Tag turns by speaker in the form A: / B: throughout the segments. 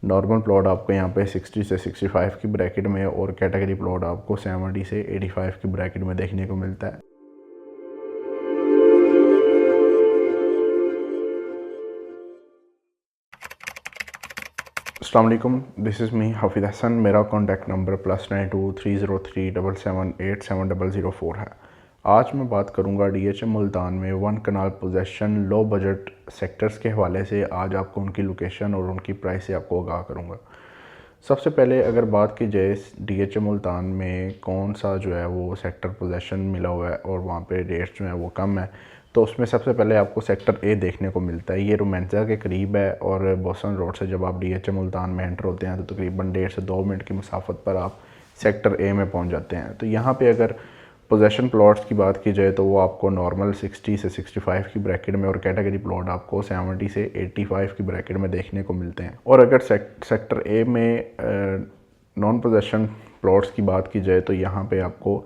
A: Normal plot आपको यहाँ पे 60 से 65 की ब्रैकेट में और कैटेगरी प्लॉट आपको 70 से 85 की ब्रैकेट में देखने को मिलता है। अस्सलाम वालेकुम, दिस इज़ मी हाफिज़ हसन। मेरा कॉन्टैक्ट नंबर +9230378700 है। आज मैं बात करूंगा DHA मुल्तान में 1 कनाल पोजेसन लो बजट सेक्टर्स के हवाले से। आज आपको उनकी लोकेशन और उनकी प्राइस से आपको आगाह करूंगा। सबसे पहले अगर बात की जाए DHA मुल्तान में कौन सा जो है वो सेक्टर पोजेसन मिला हुआ है और वहाँ पे रेट्स जो है वो कम है, तो उसमें सबसे पहले आपको सेक्टर ए देखने को मिलता है। ये रोमांसा के करीब है और बोसन रोड से जब आप DHA मुल्तान में एंटर होते हैं तो तकरीबन 1.5 से 2 मिनट की मुसाफत पर आप सेक्टर ए में पहुंच जाते हैं। तो यहाँ पे अगर पोजेसन प्लॉट्स की बात की जाए तो वो आपको नॉर्मल 60 से 65 की ब्रैकेट में और कैटेगरी प्लॉट आपको 70 से 85 की ब्रैकेट में देखने को मिलते हैं। और अगर सेक्टर ए में नॉन पोजेसन प्लॉट्स की बात की जाए तो यहाँ पे आपको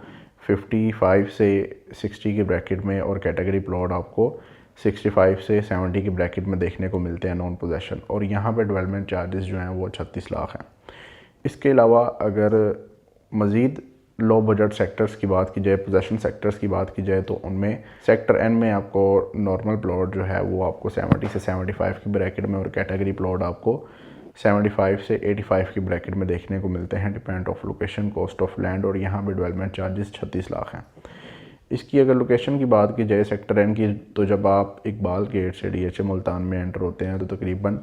A: 55 से 60 की ब्रैकेट में और कैटेगरी प्लॉट आपको 65 से 70 की ब्रैकेट में देखने को मिलते हैं नॉन पोजेसन। और यहाँ पे डेवलपमेंट चार्जेस जो हैं वो 36 लाख हैं। इसके अलावा अगर मज़ीद लो बजट सेक्टर्स की बात की जाए, पोजेसन सेक्टर्स की बात की जाए, तो उनमें सेक्टर एन में आपको नॉर्मल प्लॉट जो है वो आपको 70 से 75 की ब्रैकेट में और कैटेगरी प्लॉट आपको 75 से 85 की ब्रैकेट में देखने को मिलते हैं, depend of location, cost of land. और यहाँ पे डेवलपमेंट चार्जेस 36 लाख हैं। इसकी अगर लोकेशन की बात की जाए सेक्टर एन की, तो जब आप इकबाल गेट से DHA मुल्तान में एंटर होते हैं तो तकरीबन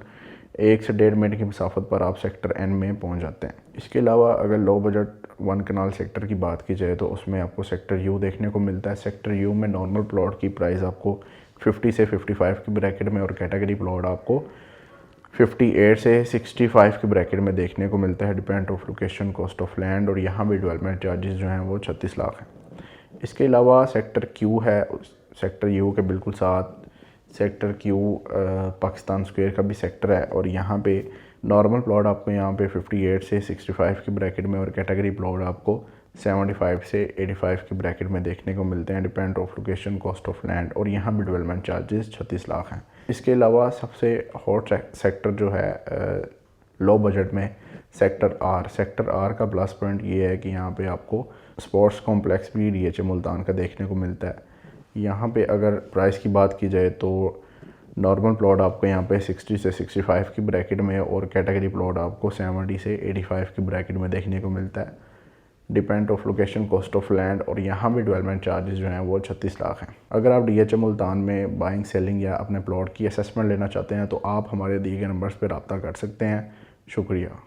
A: 1 से 1.5 मिनट की मुसाफत पर आप सेक्टर एन में पहुंच जाते हैं। इसके अलावा अगर लो बजट 1 कनाल सेक्टर की बात की जाए तो उसमें आपको सेक्टर यू देखने को मिलता है। सेक्टर यू में नॉर्मल प्लॉट की प्राइस आपको 50 से 55 की ब्रैकेट में और कैटेगरी प्लॉट आपको 58 से 65 की ब्रैकेट में देखने को मिलता है, depend of location, cost of land. और यहाँ भी डेवलपमेंट चार्जेस जो हैं वो 36 लाख हैं। इसके अलावा सेक्टर क्यू है, सेक्टर यू के बिल्कुल साथ सेक्टर क्यू पाकिस्तान स्क्वायर का भी सेक्टर है। और यहाँ पे नॉर्मल प्लॉट आपको यहाँ पे 58 से 65 की ब्रैकेट में और कैटेगरी प्लॉट आपको 75 से 85 की ब्रैकेट में देखने को मिलते हैं, depend of location, cost of land. और यहाँ भी डेवलपमेंट चार्जेस 36 लाख हैं। इसके अलावा सबसे हॉट सेक्टर जो है लो बजट में सेक्टर आर का प्लस पॉइंट ये है कि यहाँ पे आपको स्पोर्ट्स कॉम्प्लेक्स भी DHA मुल्तान का देखने को मिलता है। यहाँ पे अगर प्राइस की बात की जाए तो नॉर्मल प्लॉट आपको यहाँ पे 60 से 65 की ब्रैकेट में और कैटेगरी प्लॉट आपको 70 से 85 की ब्रैकेट में देखने को मिलता है, depend of location, cost of land. और यहाँ भी डेवलपमेंट चार्जेस जो हैं वो 36 लाख हैं। अगर आप DHA मुल्तान में बाइंग, सेलिंग या अपने प्लॉट की असेसमेंट लेना चाहते हैं तो आप हमारे दिए गए नंबर्स पर रब्ता कर सकते हैं। शुक्रिया।